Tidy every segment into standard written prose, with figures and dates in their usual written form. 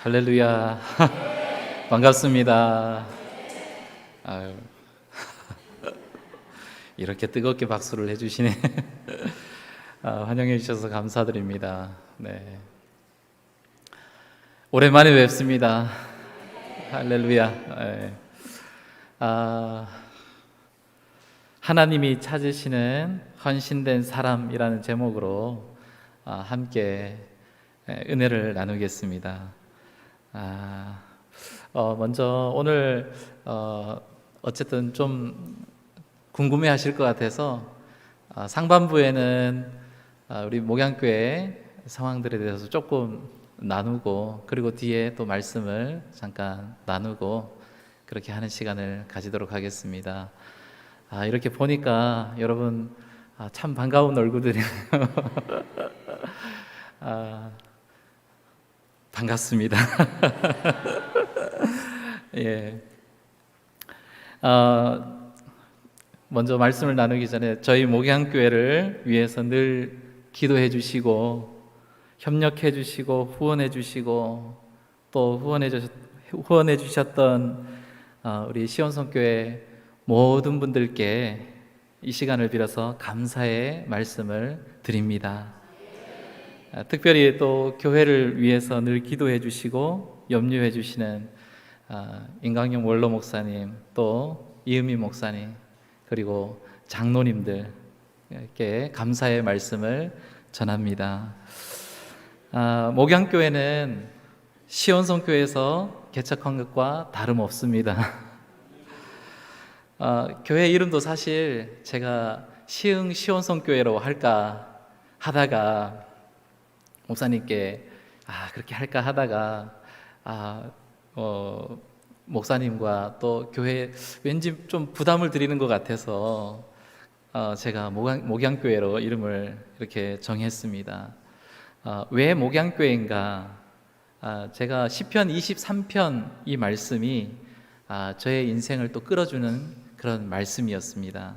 할렐루야. 반갑습니다. 아유, 이렇게 뜨겁게 박수를 해주시네. 환영해 주셔서 감사드립니다. 네. 오랜만에 뵙습니다. 할렐루야. 네. 하나님이 찾으시는 헌신된 사람이라는 제목으로 함께 은혜를 나누겠습니다. 먼저 오늘 어쨌든 좀 궁금해 하실 것 같아서 상반부에는 우리 목양교회 상황들에 대해서 조금 나누고, 그리고 뒤에 또 말씀을 잠깐 나누고 그렇게 하는 시간을 가지도록 하겠습니다. 이렇게 보니까 여러분 참 반가운 얼굴들이에요. 반갑습니다. 예. 먼저 말씀을 나누기 전에 저희 목양교회를 위해서 늘 기도해 주시고 협력해 주시고 후원해 주시고 또 후원해 주셨던 우리 시온성교회 모든 분들께 이 시간을 빌어서 감사의 말씀을 드립니다. 특별히 또 교회를 위해서 늘 기도해 주시고 염려해 주시는 임강용 원로 목사님, 또 이은미 목사님, 그리고 장로님들께 감사의 말씀을 전합니다. 목양교회는 시온성교회에서 개척한 것과 다름없습니다. 교회 이름도 사실 제가 시온성교회로 할까 하다가 목사님께 그렇게 할까 하다가 목사님과 또 교회 왠지 좀 부담을 드리는 것 같아서 제가 목양교회로 이름을 이렇게 정했습니다. 왜 목양교회인가? 제가 시편 23편 이 말씀이 저의 인생을 또 끌어주는 그런 말씀이었습니다.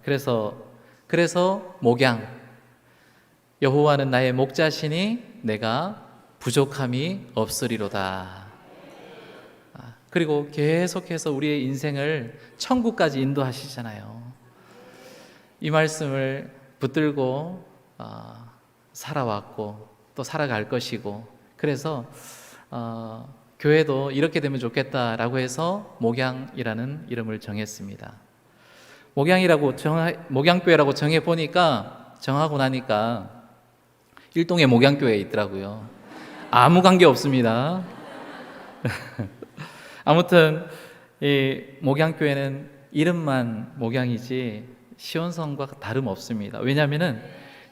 그래서 목양, 여호와는 나의 목자시니 내가 부족함이 없으리로다. 그리고 계속해서 우리의 인생을 천국까지 인도하시잖아요. 이 말씀을 붙들고 살아왔고 또 살아갈 것이고, 그래서 교회도 이렇게 되면 좋겠다라고 해서 목양이라는 이름을 정했습니다. 목양교회라고 정하고 나니까 일동에 목양교회에 있더라고요. 아무 관계 없습니다. 아무튼 이 목양교회는 이름만 목양이지 시온성과 다름없습니다. 왜냐하면은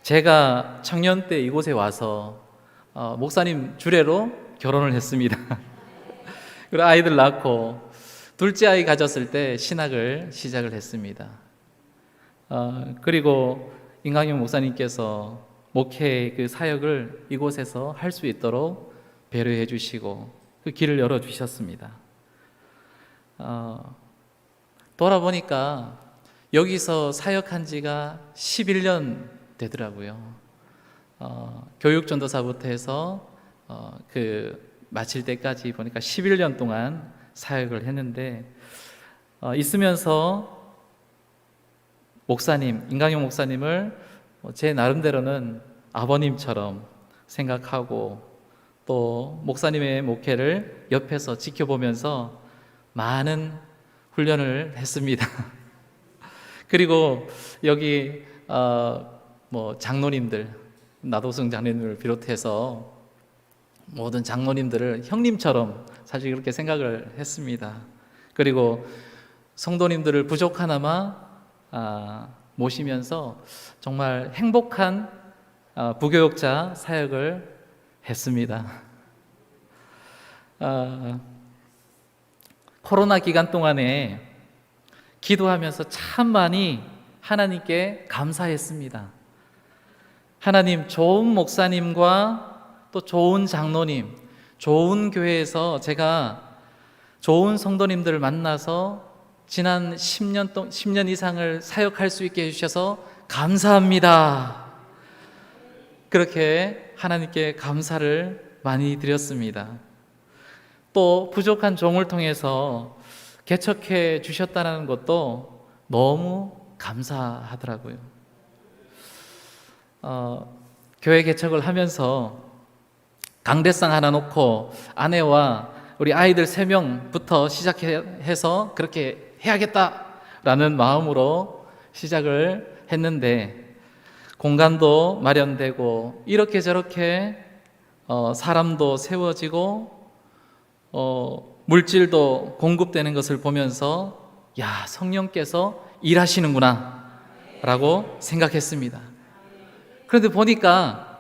제가 청년 때 이곳에 와서 목사님 주례로 결혼을 했습니다. 그리고 아이들 낳고 둘째 아이 가졌을 때 신학을 시작을 했습니다. 그리고 임강용 목사님께서 목회 그 사역을 이곳에서 할 수 있도록 배려해 주시고 그 길을 열어 주셨습니다. 돌아보니까 여기서 사역한 지가 11년 되더라고요. 교육전도사부터 해서 마칠 때까지 보니까 11년 동안 사역을 했는데, 있으면서 임강용 목사님을 제 나름대로는 아버님처럼 생각하고 또 목사님의 목회를 옆에서 지켜보면서 많은 훈련을 했습니다. 그리고 여기 장로님들, 나도승 장로님을 비롯해서 모든 장로님들을 형님처럼 사실 그렇게 생각을 했습니다. 그리고 성도님들을 부족하나마 모시면서 정말 행복한 부교육자 사역을 했습니다. 코로나 기간 동안에 기도하면서 참 많이 하나님께 감사했습니다. 하나님, 좋은 목사님과 또 좋은 장로님, 좋은 교회에서 제가 좋은 성도님들을 만나서 지난 10년 이상을 사역할 수 있게 해주셔서 감사합니다. 그렇게 하나님께 감사를 많이 드렸습니다. 또 부족한 종을 통해서 개척해 주셨다는 것도 너무 감사하더라고요. 교회 개척을 하면서 강대상 하나 놓고 아내와 우리 아이들 3명부터 시작해서 그렇게 해야겠다라는 마음으로 시작을 했는데, 공간도 마련되고 이렇게 저렇게 사람도 세워지고 물질도 공급되는 것을 보면서 야, 성령께서 일하시는구나 라고 생각했습니다. 그런데 보니까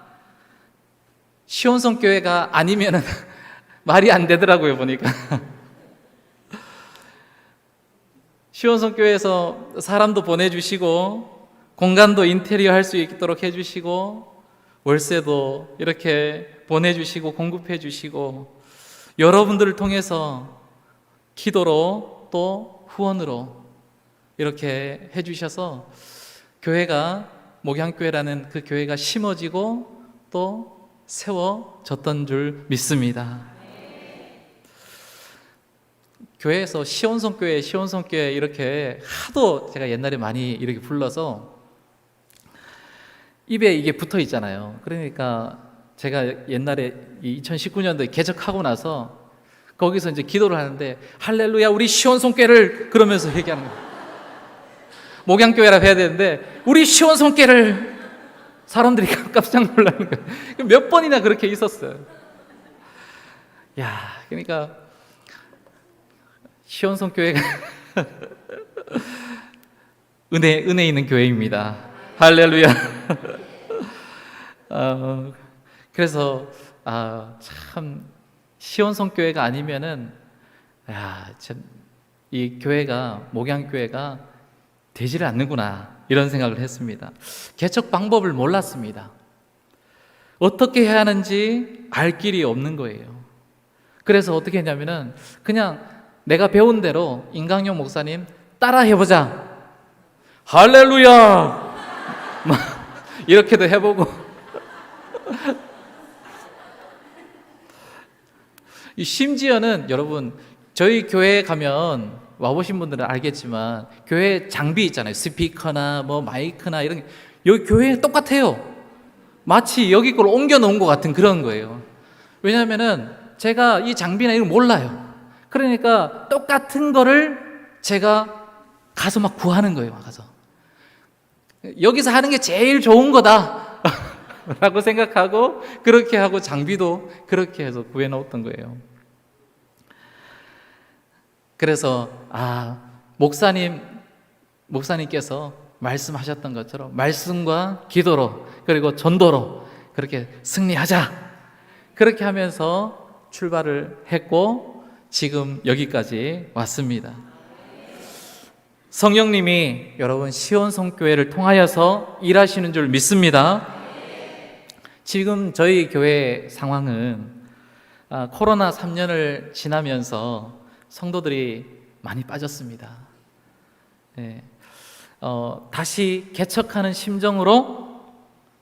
시온성 교회가 아니면은 말이 안 되더라고요. 보니까 시온성 교회에서 사람도 보내주시고 공간도 인테리어 할 수 있도록 해주시고 월세도 이렇게 보내주시고 공급해 주시고 여러분들을 통해서 기도로 또 후원으로 이렇게 해주셔서 교회가, 목양교회라는 그 교회가 심어지고 또 세워졌던 줄 믿습니다. 교회에서 시온성교회 이렇게 하도 제가 옛날에 많이 이렇게 불러서 입에 이게 붙어 있잖아요. 그러니까 제가 옛날에 2019년도에 개척하고 나서 거기서 이제 기도를 하는데 할렐루야 우리 시온성교회를 그러면서 얘기하는 거예요. 목양교회라고 해야 되는데 우리 시온성교회를, 사람들이 깜짝 놀라는 거예요. 몇 번이나 그렇게 있었어요. 야, 그러니까 시온성교회가 은혜 있는 교회입니다. 할렐루야. 그래서 참 시온성교회가 아니면은 이 교회가, 목양교회가 되지를 않는구나 이런 생각을 했습니다. 개척 방법을 몰랐습니다. 어떻게 해야 하는지 알 길이 없는 거예요. 그래서 어떻게 했냐면은 그냥 내가 배운 대로 임강용 목사님 따라 해보자. 할렐루야. 이렇게도 해보고 심지어는 여러분 저희 교회에 가면 와보신 분들은 알겠지만 교회 장비 있잖아요. 스피커나 뭐 마이크나 이런 게 여기 교회에 똑같아요. 마치 여기 걸 옮겨 놓은 것 같은 그런 거예요. 왜냐하면은 제가 이 장비나 이런 거 몰라요. 그러니까 똑같은 거를 제가 가서 막 구하는 거예요. 가서 여기서 하는 게 제일 좋은 거다 라고 생각하고 그렇게 하고 장비도 그렇게 해서 구해 놓았던 거예요. 그래서 목사님께서 말씀하셨던 것처럼 말씀과 기도로 그리고 전도로 그렇게 승리하자, 그렇게 하면서 출발을 했고 지금 여기까지 왔습니다. 성령님이 여러분 시온성교회를 통하여서 일하시는 줄 믿습니다. 지금 저희 교회 상황은 코로나 3년을 지나면서 성도들이 많이 빠졌습니다. 네. 다시 개척하는 심정으로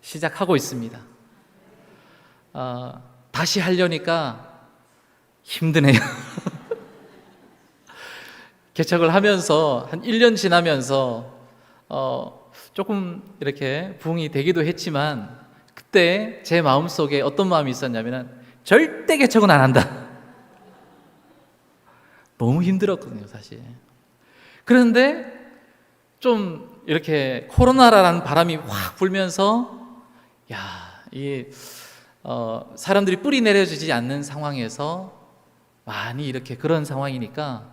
시작하고 있습니다. 다시 하려니까 힘드네요. 개척을 하면서 한 1년 지나면서 조금 이렇게 부흥이 되기도 했지만 그때 제 마음속에 어떤 마음이 있었냐면 절대 개척은 안 한다. 너무 힘들었거든요, 사실. 그런데 좀 이렇게 코로나라는 바람이 확 불면서 사람들이 뿌리 내려지지 않는 상황에서 많이 이렇게 그런 상황이니까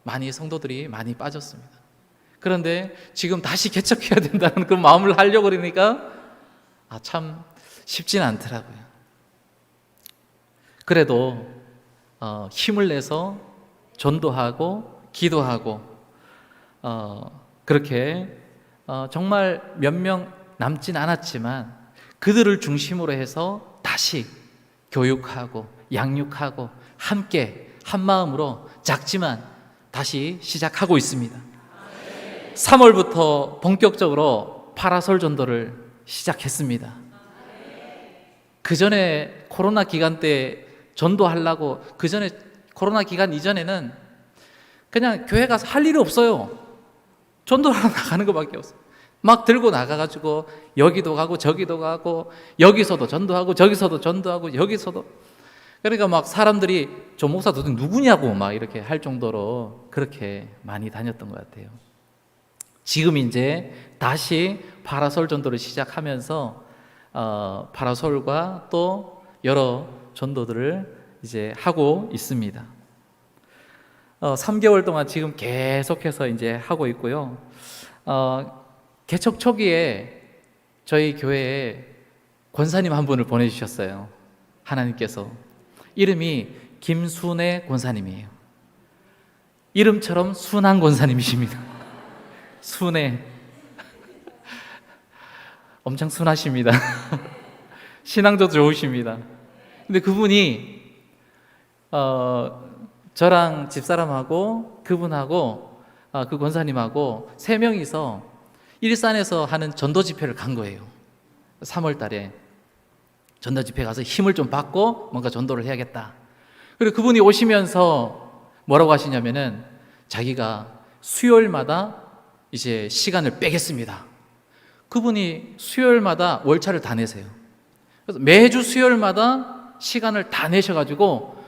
많이 성도들이 많이 빠졌습니다. 그런데 지금 다시 개척해야 된다는 그 마음을 하려고 그러니까 참 쉽지는 않더라고요. 그래도 힘을 내서 전도하고 기도하고 그렇게 정말 몇 명 남진 않았지만 그들을 중심으로 해서 다시 교육하고 양육하고 함께 한 마음으로 작지만 다시 시작하고 있습니다. 3월부터 본격적으로 파라솔 전도를 시작했습니다. 그 전에 코로나 기간 때 전도하려고, 그 전에 코로나 기간 이전에는 그냥 교회 가서 할 일이 없어요. 전도하러 나가는 것밖에 없어요. 막 들고 나가가지고 여기도 가고 저기도 가고, 여기서도 전도하고 저기서도 전도하고 여기서도. 그러니까 막 사람들이 저 목사 도대체 누구냐고 막 이렇게 할 정도로 그렇게 많이 다녔던 것 같아요. 지금 이제 다시 파라솔 전도를 시작하면서 파라솔과 또 여러 전도들을 이제 하고 있습니다. 3개월 동안 지금 계속해서 이제 하고 있고요. 개척 초기에 저희 교회에 권사님 한 분을 보내주셨어요. 하나님께서. 이름이 김순애 권사님이에요. 이름처럼 순한 권사님이십니다. 순애. 엄청 순하십니다. 신앙도 좋으십니다. 근데 그분이 저랑 집사람하고 그분하고 그 권사님하고 3명이서 일산에서 하는 전도 집회를 간 거예요. 3월 달에 전도 집회 가서 힘을 좀 받고 뭔가 전도를 해야겠다. 그리고 그분이 오시면서 뭐라고 하시냐면은 자기가 수요일마다 이제 시간을 빼겠습니다. 그분이 수요일마다 월차를 다 내세요. 그래서 매주 수요일마다 시간을 다 내셔가지고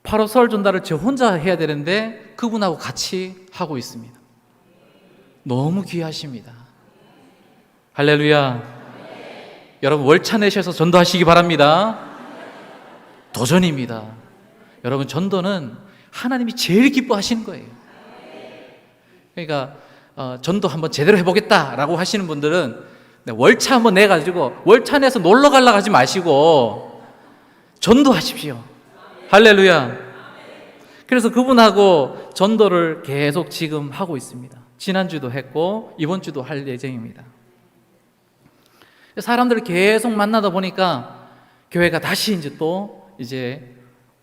파라솔 전달을 저 혼자 해야 되는데 그분하고 같이 하고 있습니다. 너무 귀하십니다. 할렐루야. 여러분 월차 내셔서 전도하시기 바랍니다. 도전입니다. 여러분 전도는 하나님이 제일 기뻐하시는 거예요. 그러니까 전도 한번 제대로 해보겠다라고 하시는 분들은 월차 한번 내가지고 월차 내서 놀러 가려고 하지 마시고 전도하십시오. 할렐루야. 그래서 그분하고 전도를 계속 지금 하고 있습니다. 지난주도 했고 이번 주도 할 예정입니다. 사람들을 계속 만나다 보니까 교회가 다시 이제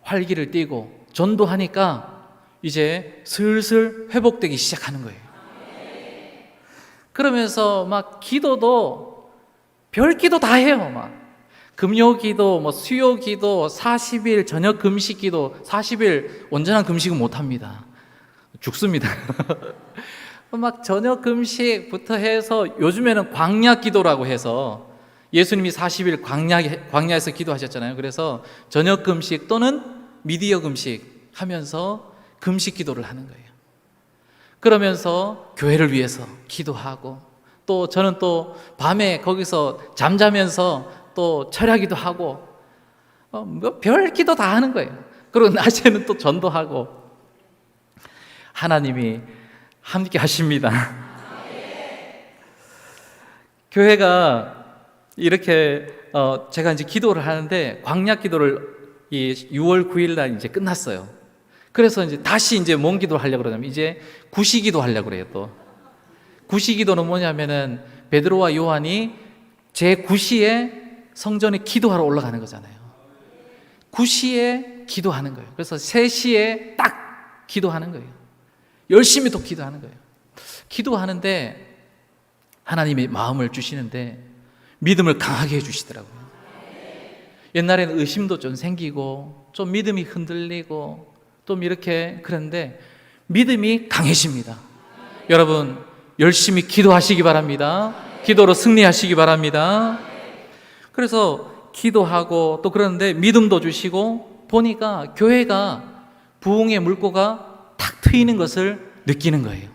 활기를 띠고 전도하니까 이제 슬슬 회복되기 시작하는 거예요. 그러면서 막 기도도 별 기도 다 해요. 막 금요 기도, 뭐 수요 기도, 40일 저녁 금식 기도, 40일 온전한 금식은 못 합니다. 죽습니다. 막 저녁 금식부터 해서 요즘에는 광야 기도라고 해서 예수님이 40일 광야에서 기도하셨잖아요. 그래서 저녁 금식 또는 미디어 금식 하면서 금식 기도를 하는 거예요. 그러면서 교회를 위해서 기도하고 또 저는 또 밤에 거기서 잠자면서 또 철야기도 하고 별 기도 다 하는 거예요. 그리고 낮에는 또 전도하고 하나님이 함께 하십니다. 교회가 이렇게 제가 이제 기도를 하는데 광야 기도를 이 6월 9일 날 이제 끝났어요. 그래서 이제 다시 이제 뭔 기도를 하려고 그러냐면 이제 구시기도 하려고 그래요. 또 구시기도는 뭐냐면은 베드로와 요한이 제 9시에 성전에 기도하러 올라가는 거잖아요. 9시에 기도하는 거예요. 그래서 3시에 딱 기도하는 거예요. 열심히 또 기도하는 거예요. 기도하는데 하나님이 마음을 주시는데 믿음을 강하게 해주시더라고요. 옛날에는 의심도 좀 생기고 좀 믿음이 흔들리고 좀 이렇게 그런데 믿음이 강해집니다. 여러분 열심히 기도하시기 바랍니다. 기도로 승리하시기 바랍니다. 그래서 기도하고 또 그러는데 믿음도 주시고 보니까 교회가 부흥의 물꼬가 탁 트이는 것을 느끼는 거예요.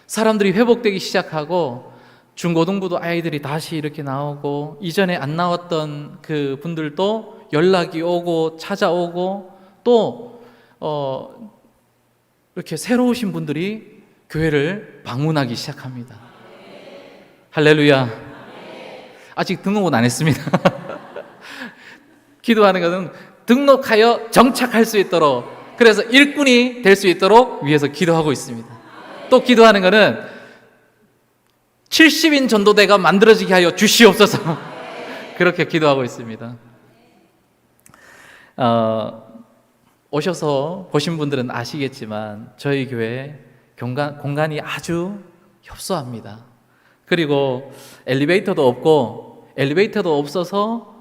사람들이 회복되기 시작하고 중고등부도 아이들이 다시 이렇게 나오고 이전에 안 나왔던 그 분들도 연락이 오고 찾아오고 또 이렇게 새로 오신 분들이 교회를 방문하기 시작합니다. 할렐루야. 아직 등록은 안 했습니다. 기도하는 것은 등록하여 정착할 수 있도록 그래서 일꾼이 될 수 있도록 위해서 기도하고 있습니다. 또 기도하는 것은 70인 전도대가 만들어지게 하여 주시옵소서. 그렇게 기도하고 있습니다. 오셔서 보신 분들은 아시겠지만 저희 교회 공간이 아주 협소합니다. 그리고 엘리베이터도 없고 엘리베이터도 없어서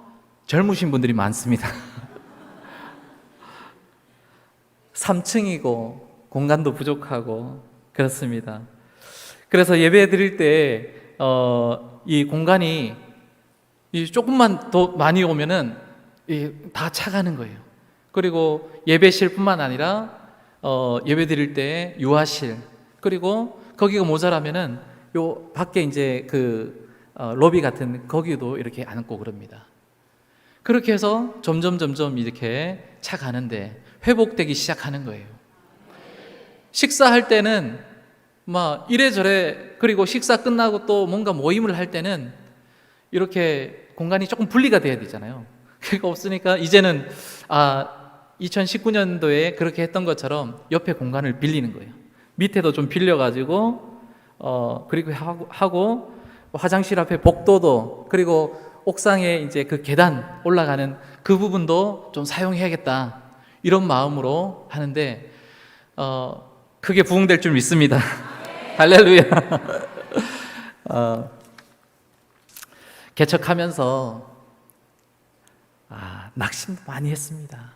젊으신 분들이 많습니다. 3층이고 공간도 부족하고 그렇습니다. 그래서 예배 드릴 때 이 공간이 조금만 더 많이 오면은 다 차가는 거예요. 그리고 예배실뿐만 아니라 예배 드릴 때 유아실, 그리고 거기가 모자라면은 요 밖에 이제 그 로비 같은 거기도 이렇게 앉고 그럽니다. 그렇게 해서 점점 이렇게 차가는데 회복되기 시작하는 거예요. 식사할 때는 막 이래저래, 그리고 식사 끝나고 또 뭔가 모임을 할 때는 이렇게 공간이 조금 분리가 돼야 되잖아요. 그게 없으니까 이제는 2019년도에 그렇게 했던 것처럼 옆에 공간을 빌리는 거예요. 밑에도 좀 빌려가지고 그리고 하고 화장실 앞에 복도도, 그리고 옥상에 이제 그 계단 올라가는 그 부분도 좀 사용해야겠다, 이런 마음으로 하는데 크게 부흥될 줄 믿습니다. 할렐루야. 개척하면서 낙심도 많이 했습니다.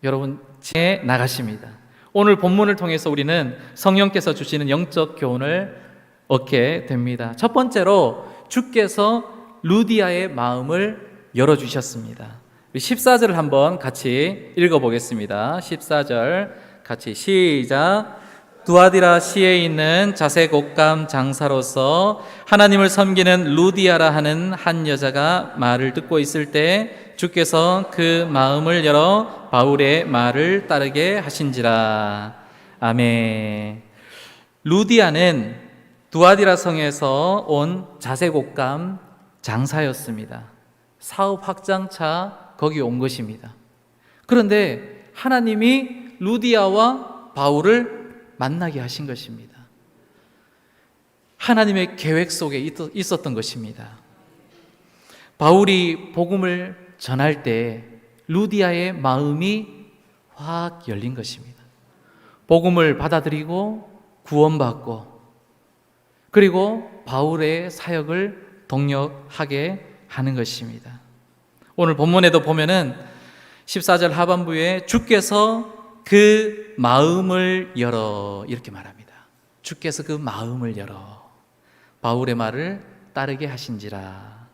여러분 제 나가십니다. 오늘 본문을 통해서 우리는 성령께서 주시는 영적 교훈을 얻게 됩니다. 첫 번째로 주께서 루디아의 마음을 열어주셨습니다. 14절을 한번 같이 읽어보겠습니다. 14절 같이 시작. 두아디라 시에 있는 자색 옷감 장사로서 하나님을 섬기는 루디아라 하는 한 여자가 말을 듣고 있을 때 주께서 그 마음을 열어 바울의 말을 따르게 하신지라. 아멘. 루디아는 두아디라 성에서 온 자색 옷감 장사였습니다. 사업 확장차 거기 온 것입니다. 그런데 하나님이 루디아와 바울을 만나게 하신 것입니다. 하나님의 계획 속에 있었던 것입니다. 바울이 복음을 전할 때 루디아의 마음이 확 열린 것입니다. 복음을 받아들이고 구원받고, 그리고 바울의 사역을 동력하게 하는 것입니다. 오늘 본문에도 보면은 14절 하반부에 주께서 그 마음을 열어, 이렇게 말합니다. 주께서 그 마음을 열어 바울의 말을 따르게 하신지라.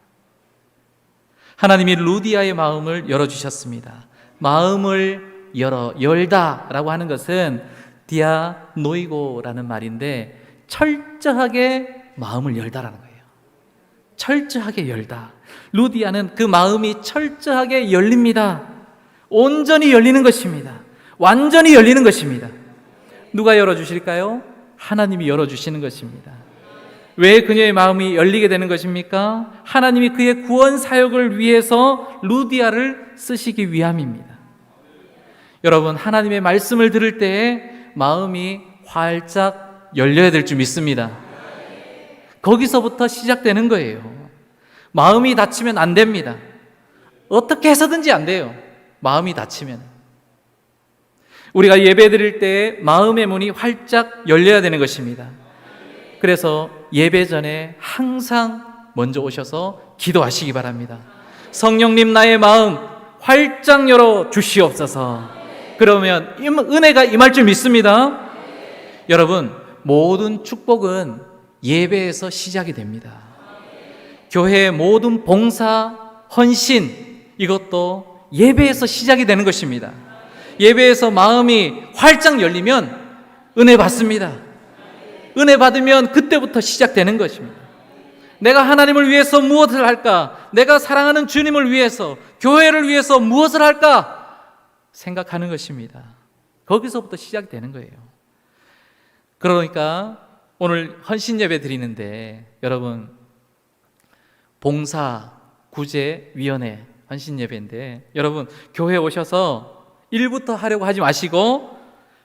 하나님이 루디아의 마음을 열어주셨습니다. 마음을 열다라고 하는 것은 디아노이고라는 말인데 철저하게 마음을 열다라는 거예요. 철저하게 열다. 루디아는 그 마음이 철저하게 열립니다. 온전히 열리는 것입니다. 완전히 열리는 것입니다. 누가 열어주실까요? 하나님이 열어주시는 것입니다. 왜 그녀의 마음이 열리게 되는 것입니까? 하나님이 그의 구원 사역을 위해서 루디아를 쓰시기 위함입니다. 여러분, 하나님의 말씀을 들을 때에 마음이 활짝 열려야 될 줄 믿습니다. 거기서부터 시작되는 거예요. 마음이 닫히면 안 됩니다. 어떻게 해서든지 안 돼요. 마음이 닫히면. 우리가 예배 드릴 때 마음의 문이 활짝 열려야 되는 것입니다. 그래서 예배 전에 항상 먼저 오셔서 기도하시기 바랍니다. 성령님, 나의 마음 활짝 열어 주시옵소서. 그러면 은혜가 임할 줄 믿습니다. 여러분, 모든 축복은 예배에서 시작이 됩니다. 교회의 모든 봉사, 헌신, 이것도 예배에서 시작이 되는 것입니다. 예배에서 마음이 활짝 열리면 은혜 받습니다. 은혜 받으면 그때부터 시작되는 것입니다. 내가 하나님을 위해서 무엇을 할까? 내가 사랑하는 주님을 위해서, 교회를 위해서 무엇을 할까? 생각하는 것입니다. 거기서부터 시작되는 거예요. 그러니까 오늘 헌신 예배 드리는데 여러분, 봉사 구제위원회 헌신 예배인데 여러분, 교회 오셔서 일부터 하려고 하지 마시고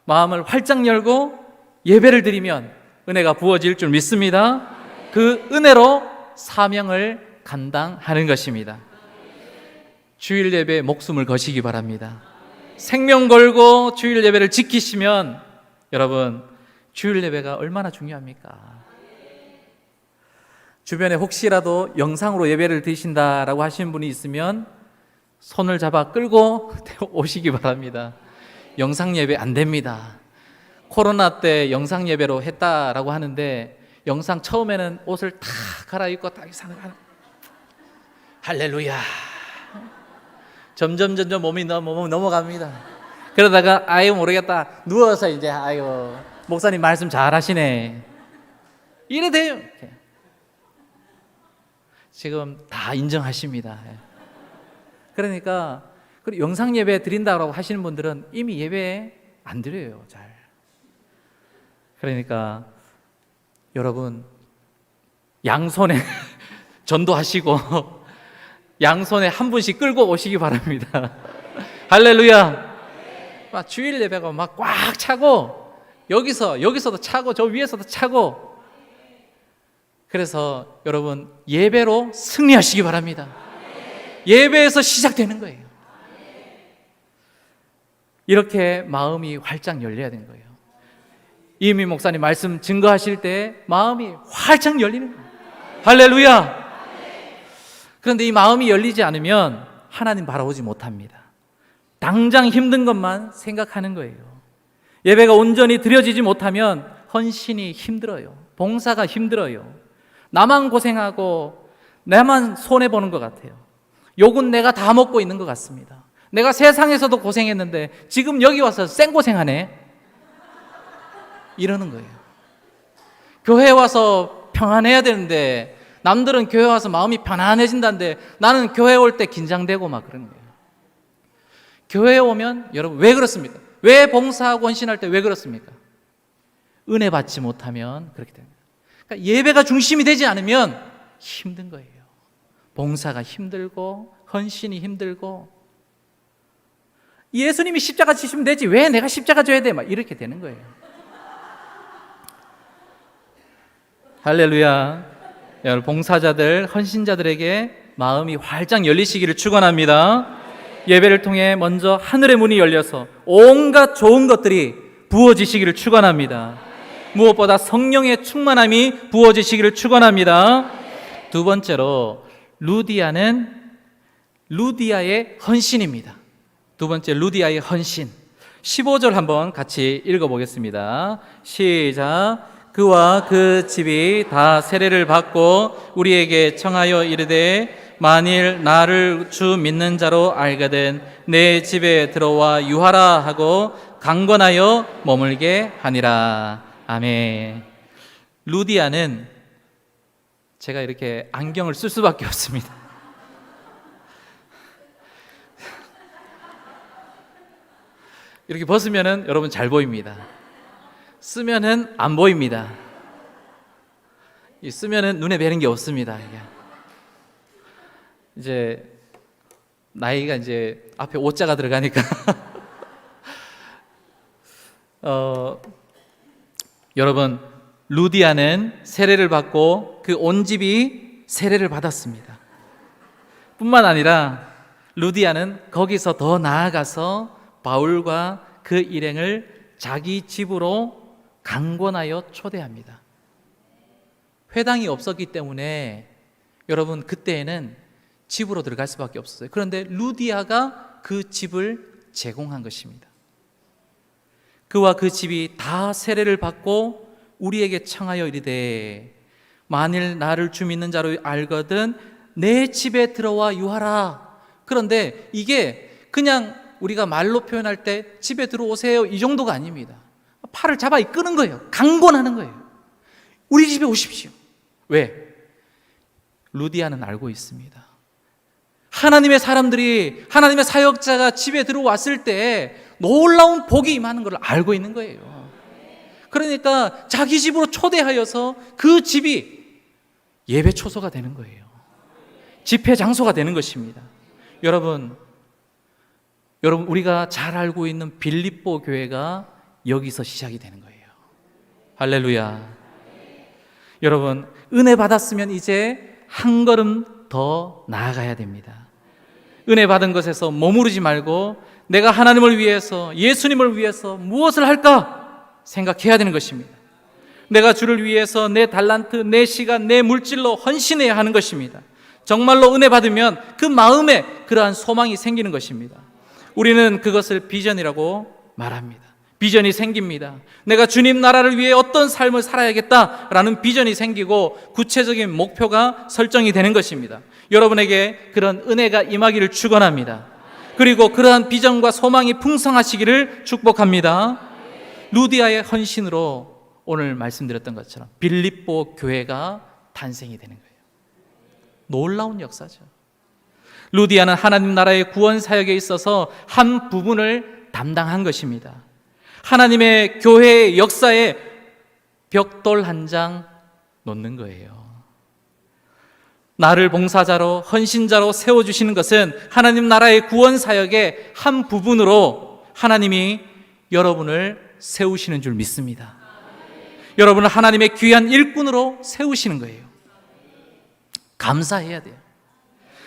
마음을 활짝 열고 예배를 드리면 은혜가 부어질 줄 믿습니다. 그 은혜로 사명을 감당하는 것입니다. 주일 예배에 목숨을 거시기 바랍니다. 생명 걸고 주일 예배를 지키시면 여러분, 주일 예배가 얼마나 중요합니까? 주변에 혹시라도 영상으로 예배를 드신다라고 하시는 분이 있으면 손을 잡아 끌고 오시기 바랍니다. 영상 예배 안 됩니다. 코로나 때 영상 예배로 했다라고 하는데 영상 처음에는 옷을 다 갈아입고 딱 할렐루야. 점점 몸이 넘어갑니다. 그러다가 아유 모르겠다 누워서 이제 아유 목사님 말씀 잘하시네 이래 돼요. 지금 다 인정하십니다. 그러니까 영상 예배 드린다고 하시는 분들은 이미 예배 안 드려요. 잘. 그러니까 여러분 양손에 전도하시고 양손에 한 분씩 끌고 오시기 바랍니다. 할렐루야. 막 주일 예배가 막 꽉 차고 여기서도 차고 저 위에서도 차고 그래서 여러분 예배로 승리하시기 바랍니다. 예배에서 시작되는 거예요. 이렇게 마음이 활짝 열려야 되는 거예요. 이미 목사님 말씀 증거하실 때 마음이 활짝 열리는 거예요. 할렐루야. 그런데 이 마음이 열리지 않으면 하나님 바라보지 못합니다. 당장 힘든 것만 생각하는 거예요. 예배가 온전히 드려지지 못하면 헌신이 힘들어요. 봉사가 힘들어요. 나만 고생하고 나만 손해보는 것 같아요. 욕은 내가 다 먹고 있는 것 같습니다. 내가 세상에서도 고생했는데 지금 여기 와서 생고생하네 이러는 거예요. 교회에 와서 평안해야 되는데 남들은 교회 와서 마음이 편안해진다는데 나는 교회 올 때 긴장되고 막 그러는 거예요. 교회에 오면 여러분 왜 그렇습니까? 왜 봉사하고 헌신할 때 왜 그렇습니까? 은혜 받지 못하면 그렇게 됩니다. 그러니까 예배가 중심이 되지 않으면 힘든 거예요. 봉사가 힘들고 헌신이 힘들고 예수님이 십자가 지시면 되지 왜 내가 십자가 져야 돼? 막 이렇게 되는 거예요. 할렐루야. 여러분 봉사자들, 헌신자들에게 마음이 활짝 열리시기를 축원합니다. 예배를 통해 먼저 하늘의 문이 열려서 온갖 좋은 것들이 부어지시기를 축원합니다. 무엇보다 성령의 충만함이 부어지시기를 축원합니다. 두 번째로 루디아의 헌신입니다. 두 번째 루디아의 헌신. 15절 한번 같이 읽어보겠습니다. 시작. 그와 그 집이 다 세례를 받고 우리에게 청하여 이르되 만일 나를 주 믿는 자로 알거든 내 집에 들어와 유하라 하고 강권하여 머물게 하니라. 아멘. 루디아는 제가 이렇게 안경을 쓸 수밖에 없습니다. 이렇게 벗으면은 여러분 잘 보입니다. 쓰면은 안 보입니다. 쓰면은 눈에 뵈는 게 없습니다. 이제 나이가 이제 앞에 오자가 들어가니까 여러분 루디아는 세례를 받고 그 온 집이 세례를 받았습니다. 뿐만 아니라 루디아는 거기서 더 나아가서 바울과 그 일행을 자기 집으로 강권하여 초대합니다. 회당이 없었기 때문에 여러분 그때에는 집으로 들어갈 수밖에 없었어요. 그런데 루디아가 그 집을 제공한 것입니다. 그와 그 집이 다 세례를 받고 우리에게 청하여 이르되 만일 나를 주 믿는 자로 알거든 내 집에 들어와 유하라. 그런데 이게 그냥 우리가 말로 표현할 때 집에 들어오세요 이 정도가 아닙니다. 팔을 잡아 이끄는 거예요. 강권하는 거예요. 우리 집에 오십시오. 왜? 루디아는 알고 있습니다. 하나님의 사람들이 하나님의 사역자가 집에 들어왔을 때 놀라운 복이 임하는 걸 알고 있는 거예요. 그러니까 자기 집으로 초대하여서 그 집이 예배 초소가 되는 거예요. 집회 장소가 되는 것입니다. 여러분 우리가 잘 알고 있는 빌립보 교회가 여기서 시작이 되는 거예요. 할렐루야. 여러분 은혜 받았으면 이제 한 걸음 더 나아가야 됩니다. 은혜 받은 것에서 머무르지 말고 내가 하나님을 위해서 예수님을 위해서 무엇을 할까 생각해야 되는 것입니다. 내가 주를 위해서 내 달란트, 내 시간, 내 물질로 헌신해야 하는 것입니다. 정말로 은혜 받으면 그 마음에 그러한 소망이 생기는 것입니다. 우리는 그것을 비전이라고 말합니다. 비전이 생깁니다. 내가 주님 나라를 위해 어떤 삶을 살아야겠다라는 비전이 생기고 구체적인 목표가 설정이 되는 것입니다. 여러분에게 그런 은혜가 임하기를 축원합니다. 그리고 그러한 비전과 소망이 풍성하시기를 축복합니다. 루디아의 헌신으로 오늘 말씀드렸던 것처럼 빌립보 교회가 탄생이 되는 거예요. 놀라운 역사죠. 루디아는 하나님 나라의 구원 사역에 있어서 한 부분을 담당한 것입니다. 하나님의 교회의 역사에 벽돌 한 장 놓는 거예요. 나를 봉사자로 헌신자로 세워주시는 것은 하나님 나라의 구원 사역의 한 부분으로 하나님이 여러분을 세우시는 줄 믿습니다. 여러분을 하나님의 귀한 일꾼으로 세우시는 거예요. 감사해야 돼요.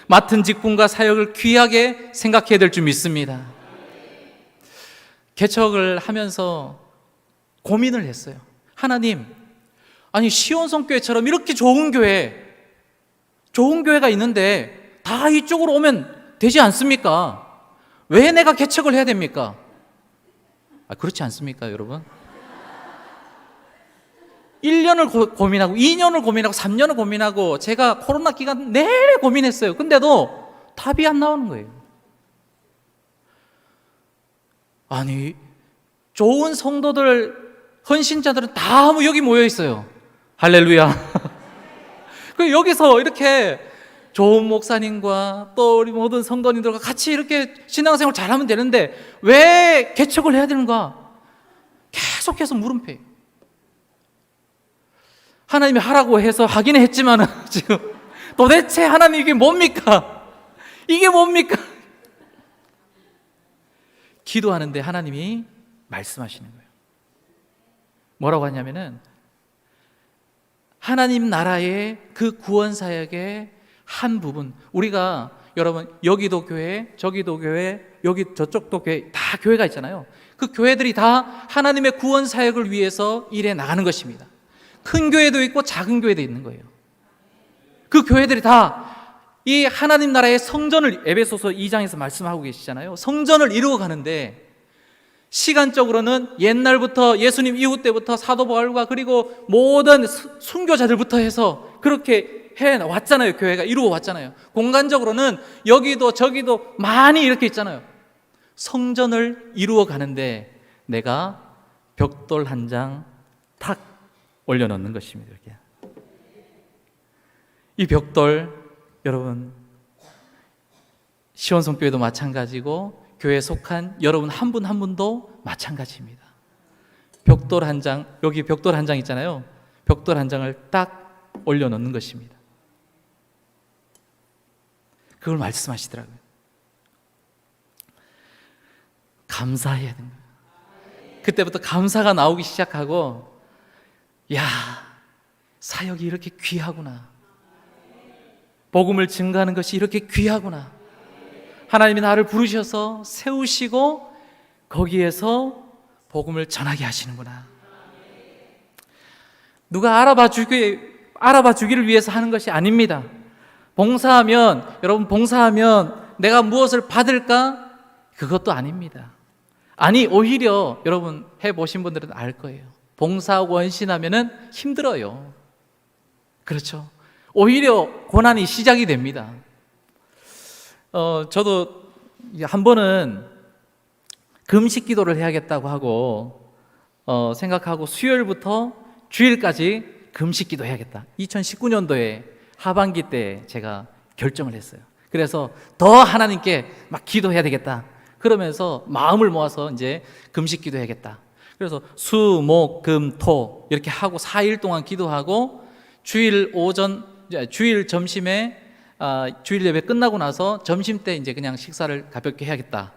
맡은 직분과 사역을 귀하게 생각해야 될 줄 믿습니다. 개척을 하면서 고민을 했어요. 하나님, 아니 시온성교회처럼 이렇게 좋은 교회가 있는데 다 이쪽으로 오면 되지 않습니까? 왜 내가 개척을 해야 됩니까? 그렇지 않습니까, 여러분? 1년을 고민하고 2년을 고민하고 3년을 고민하고 제가 코로나 기간 내내 고민했어요. 근데도 답이 안 나오는 거예요. 아니, 좋은 성도들, 헌신자들은 다 여기 모여 있어요. 할렐루야. 여기서 이렇게 좋은 목사님과 또 우리 모든 성도님들과 같이 이렇게 신앙생활 잘하면 되는데 왜 개척을 해야 되는가? 계속해서 물음표예요. 하나님이 하라고 해서 하긴 했지만 지금 도대체 하나님 이게 뭡니까? 이게 뭡니까? 기도하는데 하나님이 말씀하시는 거예요. 뭐라고 하냐면은 하나님 나라의 그 구원 사역의 한 부분, 우리가 여러분 여기도 교회, 저기도 교회, 여기 저쪽도 교회, 다 교회가 있잖아요. 그 교회들이 다 하나님의 구원 사역을 위해서 일해 나가는 것입니다. 큰 교회도 있고 작은 교회도 있는 거예요. 그 교회들이 다 이 하나님 나라의 성전을 에베소서 2장에서 말씀하고 계시잖아요. 성전을 이루어 가는데 시간적으로는 옛날부터 예수님 이후 때부터 사도 바울과 그리고 모든 순교자들부터 해서 그렇게 해 왔잖아요. 교회가 이루어 왔잖아요. 공간적으로는 여기도 저기도 많이 이렇게 있잖아요. 성전을 이루어 가는데 내가 벽돌 한 장 탁 올려놓는 것입니다. 이렇게. 이 벽돌, 여러분 시온성교회도 마찬가지고 교회에 속한 여러분 한 분 한 분도 마찬가지입니다. 벽돌 한 장, 여기 벽돌 한 장 있잖아요. 벽돌 한 장을 딱 올려놓는 것입니다. 그걸 말씀하시더라고요. 감사해야 된다. 그때부터 감사가 나오기 시작하고, 야, 사역이 이렇게 귀하구나. 복음을 증거하는 것이 이렇게 귀하구나. 하나님이 나를 부르셔서 세우시고 거기에서 복음을 전하게 하시는구나. 누가 알아봐 주기를 위해서 하는 것이 아닙니다. 여러분 봉사하면 내가 무엇을 받을까? 그것도 아닙니다. 아니, 오히려 여러분 해보신 분들은 알 거예요. 봉사하고 헌신하면은 힘들어요. 그렇죠? 오히려 고난이 시작이 됩니다. 저도 한 번은 금식 기도를 해야겠다고 하고 생각하고 수요일부터 주일까지 금식 기도 해야겠다. 2019년도에 하반기 때 제가 결정을 했어요. 그래서 더 하나님께 막 기도해야 되겠다. 그러면서 마음을 모아서 이제 금식 기도해야겠다. 그래서 수, 목, 금, 토 이렇게 하고 4일 동안 기도하고 주일 점심에 주일 예배 끝나고 나서 점심 때 이제 그냥 식사를 가볍게 해야겠다.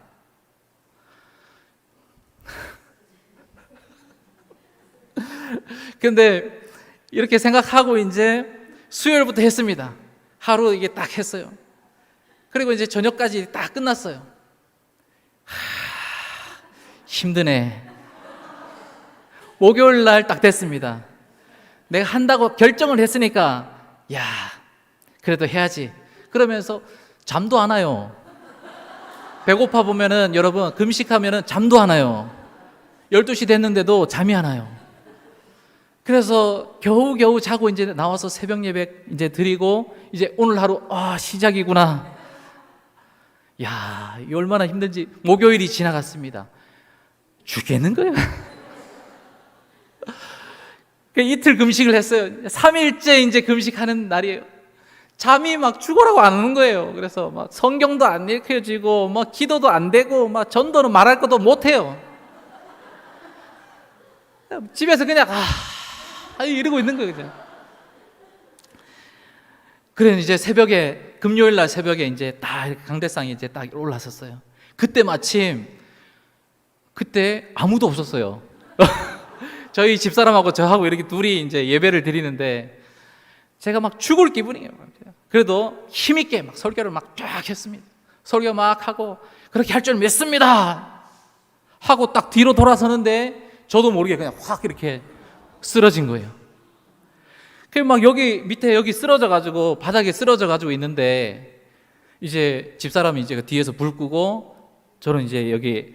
근데 이렇게 생각하고 이제 수요일부터 했습니다. 하루 이게 딱 했어요. 그리고 이제 저녁까지 딱 끝났어요. 힘드네. 목요일 날 딱 됐습니다. 내가 한다고 결정을 했으니까 야, 그래도 해야지. 그러면서 잠도 안 와요. 배고파 보면은 여러분 금식하면은 잠도 안 와요. 12시 됐는데도 잠이 안 와요. 그래서 겨우겨우 자고 이제 나와서 새벽 예배 이제 드리고 이제 오늘 하루 시작이구나. 야, 이 얼마나 힘든지. 목요일이 지나갔습니다. 죽겠는 거예요. 이틀 금식을 했어요. 3일째 이제 금식하는 날이에요. 잠이 막 죽어라고 안 오는 거예요. 그래서 막 성경도 안 읽혀지고 막 기도도 안 되고 막 전도는 말할 것도 못 해요. 집에서 그냥 이러고 있는 거예요, 그냥. 그래 이제 새벽에 금요일 날 새벽에 이제 딱 강대상에 이제 딱 올라섰어요. 그때 마침 그때 아무도 없었어요. 저희 집사람하고 저하고 이렇게 둘이 이제 예배를 드리는데 제가 막 죽을 기분이에요. 그래도 힘있게 막 설교를 막 쫙 했습니다. 설교 막 하고 그렇게 할 줄 믿습니다 하고 딱 뒤로 돌아서는데 저도 모르게 그냥 확 이렇게 쓰러진 거예요. 막 여기 밑에 여기 쓰러져가지고 바닥에 쓰러져가지고 있는데 이제 집사람이 이제 뒤에서 불 끄고 저는 이제 여기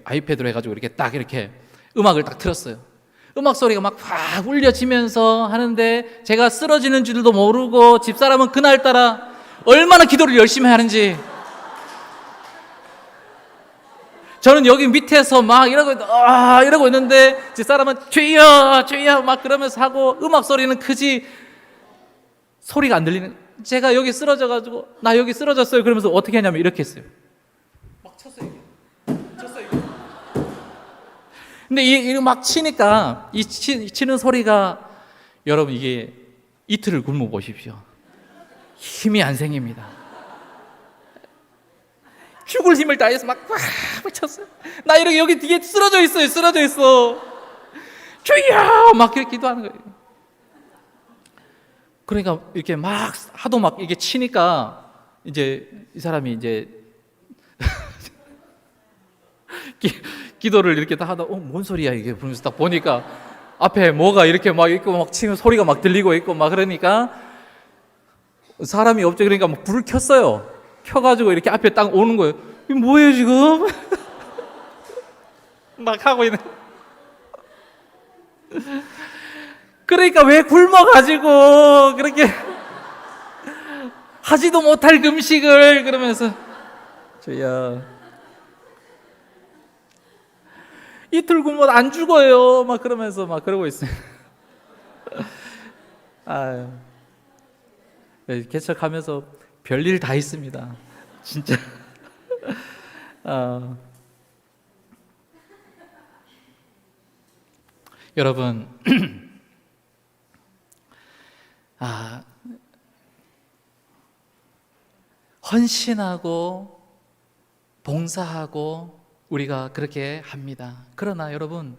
아이패드로 해가지고 이렇게 딱 이렇게 음악을 딱 틀었어요. 음악 소리가 막 확 울려지면서 하는데 제가 쓰러지는 줄도 모르고 집사람은 그날따라 얼마나 기도를 열심히 하는지 저는 여기 밑에서 막 이러고 있는데 집사람은 주여 주여 막 그러면서 하고 음악 소리는 크지 소리가 안 들리는. 제가 여기 쓰러져가지고 나 여기 쓰러졌어요 그러면서 어떻게 하냐면 이렇게 했어요. 막 쳤어요. 근데 이거 막 치니까 이 치는 소리가 여러분 이게 이틀을 굶어 보십시오. 힘이 안 생깁니다. 죽을 힘을 다해서 막 쳤어요. 나 이렇게 여기 뒤에 쓰러져 있어요. 주여 막 이렇게 기도하는 거예요. 그러니까 이렇게 막 하도 막 이게 치니까 이제 이 사람이 이제 기도를 이렇게 다 하다 뭔 소리야 이게 그러면서 딱 보니까 앞에 뭐가 이렇게 막 있고 막 치는 소리가 막 들리고 있고 막 그러니까 사람이 없죠. 그러니까 막 불을 켰어요. 켜가지고 이렇게 앞에 딱 오는 거예요. 이게 뭐예요 지금? 막 하고 있는. 그러니까 왜 굶어가지고 그렇게 하지도 못할 금식을 그러면서 주여 이틀 굶어도 안 죽어요 막 그러면서 막 그러고 있어요. 아유, 개척하면서 별일 다 있습니다 진짜. 여러분 헌신하고 봉사하고 우리가 그렇게 합니다. 그러나 여러분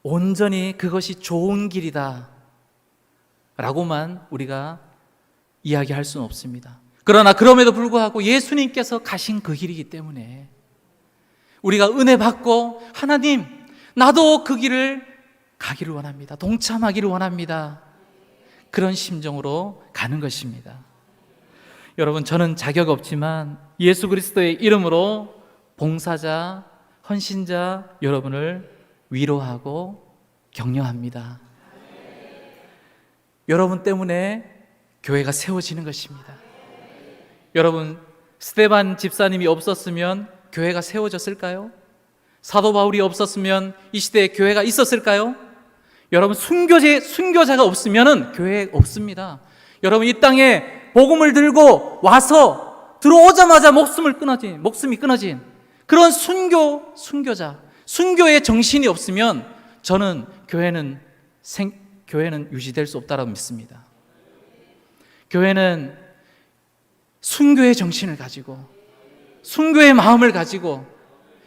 온전히 그것이 좋은 길이다 라고만 우리가 이야기할 수는 없습니다. 그러나 그럼에도 불구하고 예수님께서 가신 그 길이기 때문에 우리가 은혜 받고 하나님 나도 그 길을 가기를 원합니다. 동참하기를 원합니다. 그런 심정으로 가는 것입니다. 여러분 저는 자격 없지만 예수 그리스도의 이름으로 봉사자, 헌신자 여러분을 위로하고 격려합니다. 여러분 때문에 교회가 세워지는 것입니다. 여러분 스데반 집사님이 없었으면 교회가 세워졌을까요? 사도 바울이 없었으면 이 시대에 교회가 있었을까요? 여러분 순교자가 없으면 교회 없습니다. 여러분 이 땅에 복음을 들고 와서 들어오자마자 목숨이 끊어진 그런 순교자, 순교의 정신이 없으면 저는 교회는 유지될 수 없다고 믿습니다. 교회는 순교의 정신을 가지고 순교의 마음을 가지고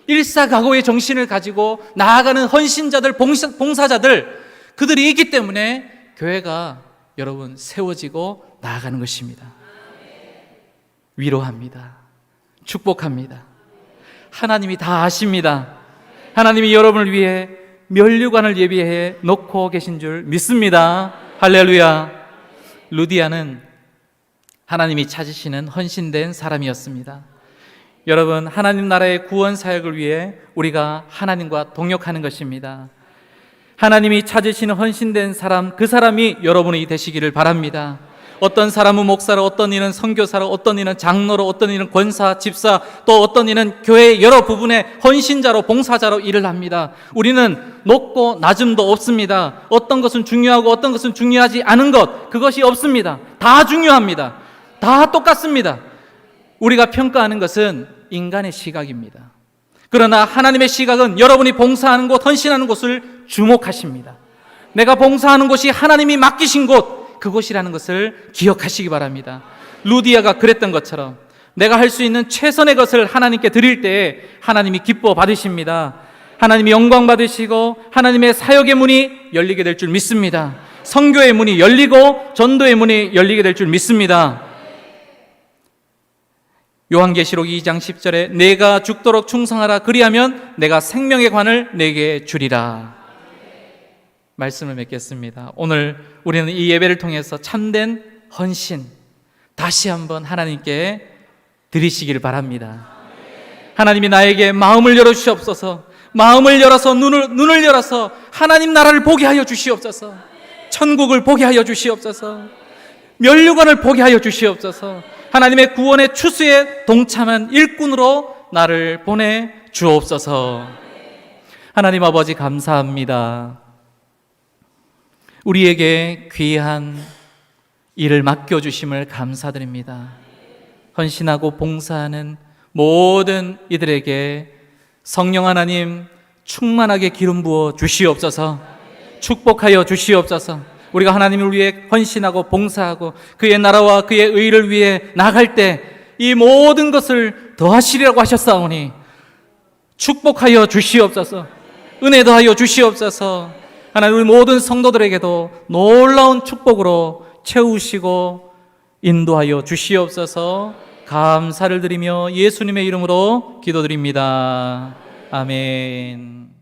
일사각오의 정신을 가지고 나아가는 헌신자들, 봉사자들 그들이 있기 때문에 교회가 여러분 세워지고 나아가는 것입니다. 위로합니다. 축복합니다. 하나님이 다 아십니다. 하나님이 여러분을 위해 면류관을 예비해 놓고 계신 줄 믿습니다. 할렐루야. 루디아는 하나님이 찾으시는 헌신된 사람이었습니다. 여러분, 하나님 나라의 구원 사역을 위해 우리가 하나님과 동역하는 것입니다. 하나님이 찾으시는 헌신된 사람, 그 사람이 여러분이 되시기를 바랍니다. 어떤 사람은 목사로, 어떤 이는 선교사로, 어떤 이는 장로로, 어떤 이는 권사, 집사, 또 어떤 이는 교회의 여러 부분에 헌신자로, 봉사자로 일을 합니다. 우리는 높고 낮음도 없습니다. 어떤 것은 중요하고 어떤 것은 중요하지 않은 것, 그것이 없습니다. 다 중요합니다. 다 똑같습니다. 우리가 평가하는 것은 인간의 시각입니다. 그러나 하나님의 시각은 여러분이 봉사하는 곳, 헌신하는 곳을 주목하십니다. 내가 봉사하는 곳이 하나님이 맡기신 곳, 그곳이라는 것을 기억하시기 바랍니다. 루디아가 그랬던 것처럼 내가 할 수 있는 최선의 것을 하나님께 드릴 때에 하나님이 기뻐 받으십니다. 하나님이 영광 받으시고 하나님의 사역의 문이 열리게 될 줄 믿습니다. 선교의 문이 열리고 전도의 문이 열리게 될 줄 믿습니다. 요한계시록 2장 10절에 내가 죽도록 충성하라, 그리하면 내가 생명의 관을 내게 주리라. 말씀을 맺겠습니다. 오늘 우리는 이 예배를 통해서 참된 헌신 다시 한번 하나님께 드리시길 바랍니다. 하나님이 나에게 마음을 열어주시옵소서. 마음을 열어서 눈을 열어서 하나님 나라를 보게 하여 주시옵소서. 천국을 보게 하여 주시옵소서. 면류관을 보게 하여 주시옵소서. 하나님의 구원의 추수에 동참한 일꾼으로 나를 보내 주옵소서. 하나님 아버지 감사합니다. 우리에게 귀한 일을 맡겨주심을 감사드립니다. 헌신하고 봉사하는 모든 이들에게 성령 하나님 충만하게 기름 부어 주시옵소서. 축복하여 주시옵소서. 우리가 하나님을 위해 헌신하고 봉사하고 그의 나라와 그의 의를 위해 나갈 때 이 모든 것을 더하시리라고 하셨사오니 축복하여 주시옵소서. 은혜 더하여 주시옵소서. 하나님, 우리 모든 성도들에게도 놀라운 축복으로 채우시고 인도하여 주시옵소서. 감사를 드리며 예수님의 이름으로 기도드립니다. 아멘.